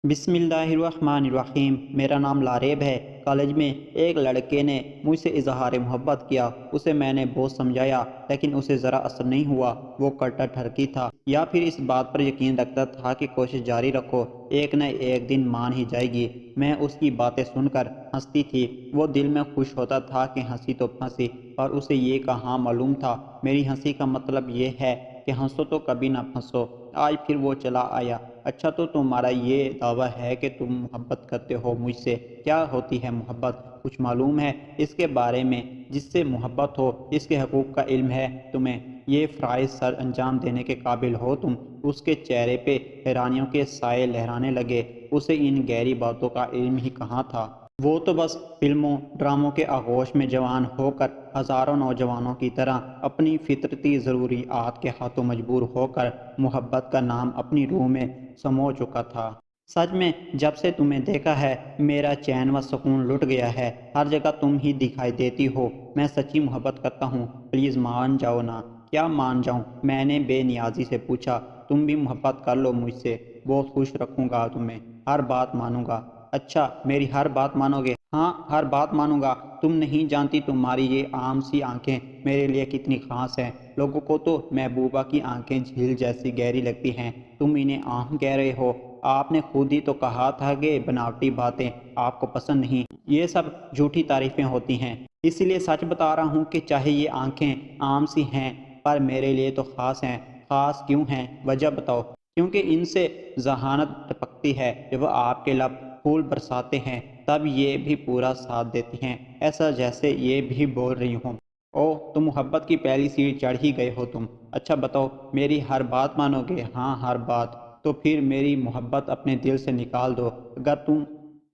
بسم اللہ الرحمن الرحیم۔ میرا نام لارب ہے۔ کالج میں ایک لڑکے نے مجھ سے اظہار محبت کیا۔ اسے میں نے بہت سمجھایا لیکن اسے ذرا اثر نہیں ہوا۔ وہ کٹر ٹھرکی تھا یا پھر اس بات پر یقین رکھتا تھا کہ کوشش جاری رکھو، ایک نہ ایک دن مان ہی جائے گی۔ میں اس کی باتیں سن کر ہنستی تھی۔ وہ دل میں خوش ہوتا تھا کہ ہنسی تو پھنسی، اور اسے یہ کہاں معلوم تھا میری ہنسی کا مطلب یہ ہے کہ ہنسو تو کبھی نہ پھنسو۔ آج پھر وہ چلا آیا۔ اچھا، تو تمہارا یہ دعویٰ ہے کہ تم محبت کرتے ہو مجھ سے۔ کیا ہوتی ہے محبت؟ کچھ معلوم ہے اس کے بارے میں؟ جس سے محبت ہو اس کے حقوق کا علم ہے تمہیں؟ یہ فرائض سر انجام دینے کے قابل ہو تم؟ اس کے چہرے پہ حیرانیوں کے سائے لہرانے لگے۔ اسے ان گہری باتوں کا علم ہی کہاں تھا۔ وہ تو بس فلموں ڈراموں کے آغوش میں جوان ہو کر ہزاروں نوجوانوں کی طرح اپنی فطرتی ضروریات کے ہاتھوں مجبور ہو کر محبت کا نام اپنی روح میں سمو چکا تھا۔ سچ میں جب سے تمہیں دیکھا ہے میرا چین و سکون لٹ گیا ہے۔ ہر جگہ تم ہی دکھائی دیتی ہو۔ میں سچی محبت کرتا ہوں، پلیز مان جاؤ نا۔ کیا مان جاؤں؟ میں نے بے نیازی سے پوچھا۔ تم بھی محبت کر لو مجھ سے، بہت خوش رکھوں گا تمہیں، ہر بات مانوں گا۔ اچھا، میری ہر بات مانو گے؟ ہاں، ہر بات مانوں گا۔ تم نہیں جانتی تمہاری یہ عام سی آنکھیں میرے لیے کتنی خاص ہیں۔ لوگوں کو تو محبوبہ کی آنکھیں جھیل جیسی گہری لگتی ہیں، تم انہیں آنکھ کہہ رہے ہو۔ آپ نے خود ہی تو کہا تھا کہ بناوٹی باتیں آپ کو پسند نہیں۔ یہ سب جھوٹی تعریفیں ہوتی ہیں۔ اس لیے سچ بتا رہا ہوں کہ چاہے یہ آنکھیں عام سی ہیں پر میرے لیے تو خاص ہیں۔ خاص کیوں ہیں؟ وجہ بتاؤ۔ کیونکہ ان سے ذہانت ٹپکتی ہے۔ جب آپ کے لب پھول برساتے ہیں تب یہ بھی پورا ساتھ دیتی ہیں، ایسا جیسے یہ بھی بول رہی ہوں، او تو محبت کی پہلی سیڑھی چڑھ ہی گئے ہو تم۔ اچھا بتاؤ، میری ہر بات مانو گے؟ ہاں، ہر بات۔ تو پھر میری محبت اپنے دل سے نکال دو۔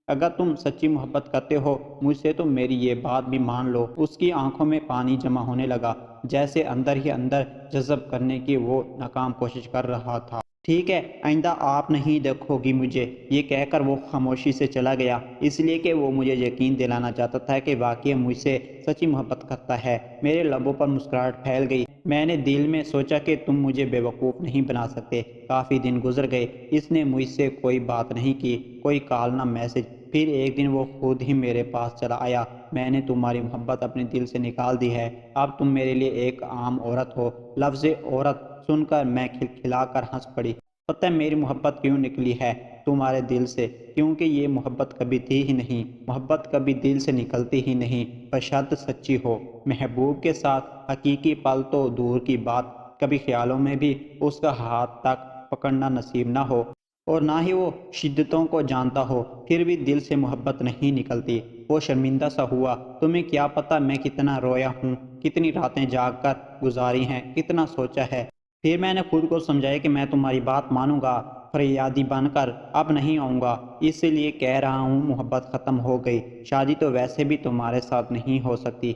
اگر تم سچی محبت کرتے ہو مجھ سے تو میری یہ بات بھی مان لو۔ اس کی آنکھوں میں پانی جمع ہونے لگا، جیسے اندر ہی اندر جذب کرنے کی وہ ناکام کوشش کر رہا تھا۔ ٹھیک ہے، آئندہ آپ نہیں دیکھو گی مجھے، یہ کہہ کر وہ خاموشی سے چلا گیا، اس لیے کہ وہ مجھے یقین دلانا چاہتا تھا کہ واقعی مجھ سے سچی محبت کرتا ہے۔ میرے لبوں پر مسکراہٹ پھیل گئی۔ میں نے دل میں سوچا کہ تم مجھے بے وقوف نہیں بنا سکتے۔ کافی دن گزر گئے، اس نے مجھ سے کوئی بات نہیں کی، کوئی کال نہ میسج۔ پھر ایک دن وہ خود ہی میرے پاس چلا آیا۔ میں نے تمہاری محبت اپنے دل سے نکال دی ہے، اب تم میرے لیے ایک عام عورت ہو۔ لفظ عورت سن کر میں کھلکھلا کر ہنس پڑی۔ پتہ ہے میری محبت کیوں نکلی ہے تمہارے دل سے؟ کیونکہ یہ محبت کبھی تھی ہی نہیں۔ محبت کبھی دل سے نکلتی ہی نہیں بشرط سچی ہو۔ محبوب کے ساتھ حقیقی پل تو دور کی بات، کبھی خیالوں میں بھی اس کا ہاتھ تک پکڑنا نصیب نہ ہو، اور نہ ہی وہ شدتوں کو جانتا ہو، پھر بھی دل سے محبت نہیں نکلتی۔ وہ شرمندہ سا ہوا۔ تمہیں کیا پتہ میں کتنا رویا ہوں، کتنی راتیں جاگ کر گزاری ہیں، کتنا سوچا ہے۔ پھر میں نے خود کو سمجھایا کہ میں تمہاری بات مانوں گا، فریادی بن کر اب نہیں آؤں گا۔ اس لیے کہہ رہا ہوں محبت ختم ہو گئی۔ شادی تو ویسے بھی تمہارے ساتھ نہیں ہو سکتی۔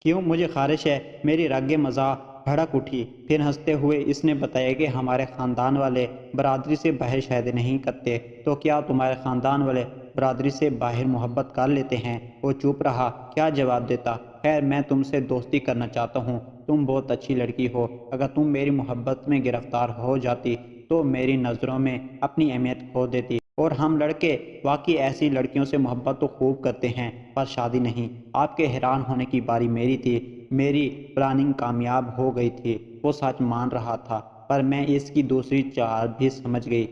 کیوں؟ مجھے خواہش ہے۔ میری رگ مزاح بھڑک اٹھی۔ پھر ہنستے ہوئے اس نے بتایا کہ ہمارے خاندان والے برادری سے باہر شادی نہیں کرتے۔ تو کیا تمہارے خاندان والے برادری سے باہر محبت کر لیتے ہیں؟ وہ چپ رہا، کیا جواب دیتا؟ خیر، میں تم سے دوستی کرنا چاہتا ہوں، تم بہت اچھی لڑکی ہو۔ اگر تم میری محبت میں گرفتار ہو جاتی تو میری نظروں میں اپنی اہمیت کھو دیتی، اور ہم لڑکے واقعی ایسی لڑکیوں سے محبت تو خوب کرتے ہیں پر شادی نہیں۔ آپ کے حیران ہونے کی باری میری تھی۔ میری پلاننگ کامیاب ہو گئی تھی۔ وہ سچ مان رہا تھا، پر میں اس کی دوسری چال بھی سمجھ گئی۔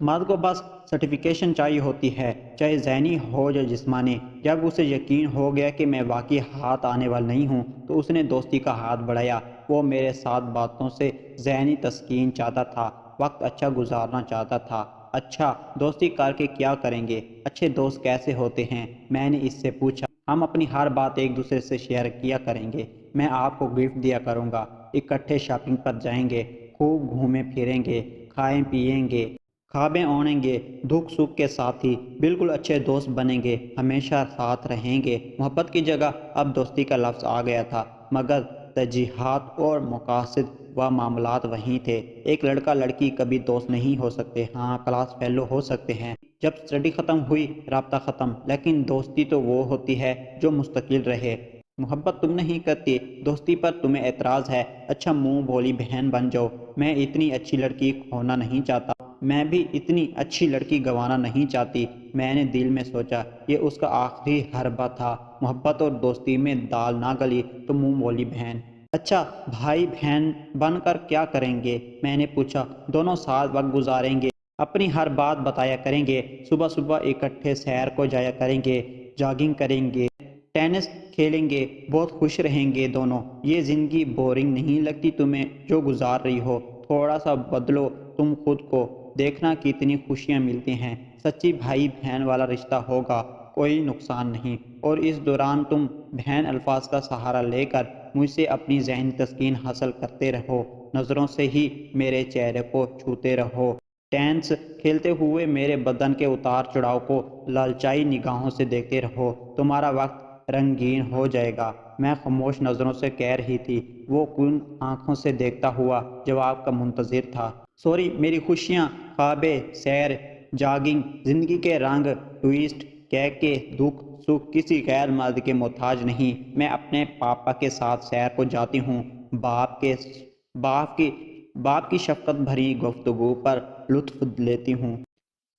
مرد کو بس سرٹیفکیشن چاہیے ہوتی ہے، چاہے ذہنی ہو یا جسمانی۔ جب اسے یقین ہو گیا کہ میں واقعی ہاتھ آنے والا نہیں ہوں تو اس نے دوستی کا ہاتھ بڑھایا۔ وہ میرے ساتھ باتوں سے ذہنی تسکین چاہتا تھا، وقت اچھا گزارنا چاہتا تھا۔ اچھا، دوستی کر کے کیا کریں گے؟ اچھے دوست کیسے ہوتے ہیں؟ میں نے اس سے پوچھا۔ ہم اپنی ہر بات ایک دوسرے سے شیئر کیا کریں گے، میں آپ کو گفٹ دیا کروں گا، اکٹھے شاپنگ پر جائیں گے، خوب گھومیں پھریں گے، کھائیں پیئیں گے، خوابیں اوڑھیں گے، دکھ سکھ کے ساتھی، بالکل اچھے دوست بنیں گے، ہمیشہ ساتھ رہیں گے۔ محبت کی جگہ اب دوستی کا لفظ آ گیا تھا، مگر ترجیحات اور مقاصد و معاملات وہیں تھے۔ ایک لڑکا لڑکی کبھی دوست نہیں ہو سکتے، ہاں کلاس فیلو ہو سکتے ہیں۔ جب اسٹڈی ختم ہوئی رابطہ ختم، لیکن دوستی تو وہ ہوتی ہے جو مستقل رہے۔ محبت تم نہیں کرتی، دوستی پر تمہیں اعتراض ہے۔ اچھا، منہ بولی بہن بن جاؤ، میں اتنی اچھی لڑکی کھونا نہیں چاہتا۔ میں بھی اتنی اچھی لڑکی گنوانا نہیں چاہتی۔ میں نے دل میں سوچا یہ اس کا آخری حربہ تھا، محبت اور دوستی میں دال نہ گلی تو منہ مولی بہن۔ اچھا بھائی بہن بن کر کیا کریں گے؟ میں نے پوچھا۔ دونوں ساتھ وقت گزاریں گے، اپنی ہر بات بتایا کریں گے، صبح صبح اکٹھے سیر کو جایا کریں گے، جاگنگ کریں گے، ٹینس کھیلیں گے، بہت خوش رہیں گے دونوں۔ یہ زندگی بورنگ نہیں لگتی تمہیں جو گزار رہی ہو؟ تھوڑا سا بدلو تم خود کو، دیکھنا کتنی خوشیاں ملتی ہیں۔ سچی بھائی بہن والا رشتہ ہوگا، کوئی نقصان نہیں۔ اور اس دوران تم بہن الفاظ کا سہارا لے کر مجھ سے اپنی ذہنی تسکین حاصل کرتے رہو، نظروں سے ہی میرے چہرے کو چھوتے رہو، ٹینس کھیلتے ہوئے میرے بدن کے اتار چڑھاؤ کو لالچائی نگاہوں سے دیکھتے رہو، تمہارا وقت رنگین ہو جائے گا۔ میں خاموش نظروں سے کہہ رہی تھی، وہ کن آنکھوں سے دیکھتا ہوا جواب کا منتظر تھا۔ سوری، میری خوشیاں، خوابیں، سیر، جاگنگ، زندگی کے رنگ، ٹوئسٹ، کہہ کے دکھ سکھ کسی غیر مرد کے محتاج نہیں۔ میں اپنے پاپا کے ساتھ سیر کو جاتی ہوں، باپ کی شفقت بھری گفتگو پر لطف لیتی ہوں۔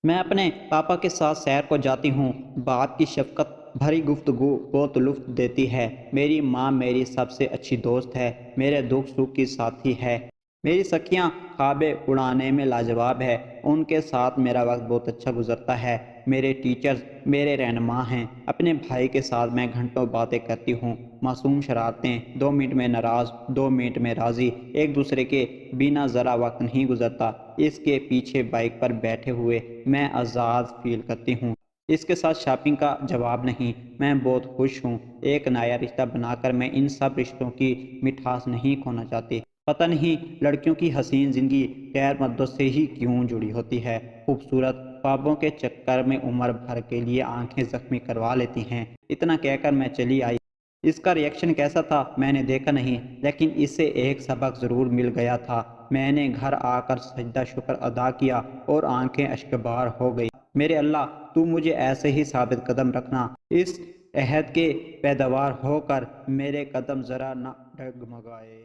میں اپنے پاپا کے ساتھ سیر کو جاتی ہوں، باپ کی شفقت بھری گفتگو بہت لطف دیتی ہے۔ میری ماں میری سب سے اچھی دوست ہے، میرے دکھ سکھ کی ساتھی ہے، میری سکھیاں خوابیں اڑانے میں لاجواب ہے، ان کے ساتھ میرا وقت بہت اچھا گزرتا ہے۔ میرے ٹیچرز میرے رہنما ہیں۔ اپنے بھائی کے ساتھ میں گھنٹوں باتیں کرتی ہوں، معصوم شرارتیں، 2 منٹ میں ناراض، 2 منٹ میں راضی، ایک دوسرے کے بنا ذرا وقت نہیں گزرتا۔ اس کے پیچھے بائک پر بیٹھے ہوئے میں آزاد فیل کرتی ہوں۔ اس کے ساتھ شاپنگ کا جواب نہیں، میں بہت خوش ہوں۔ ایک نیا رشتہ بنا کر میں ان سب رشتوں کی مٹھاس نہیں کھونا چاہتی۔ پتہ نہیں لڑکیوں کی حسین زندگی غیر مردوں سے ہی کیوں جڑی ہوتی ہے، خوبصورت خوابوں کے چکر میں عمر بھر کے لیے آنکھیں زخمی کروا لیتی ہیں۔ اتنا کہہ کر میں چلی آئی۔ اس کا ری ایکشن کیسا تھا میں نے دیکھا نہیں، لیکن اسے ایک سبق ضرور مل گیا تھا۔ میں نے گھر آ کر سجدہ شکر ادا کیا اور آنکھیں اشکبار ہو گئی۔ میرے اللہ، تو مجھے ایسے ہی ثابت قدم رکھنا، اس عہد کے پیداوار ہو کر میرے قدم ذرا نہ ڈگمگائے۔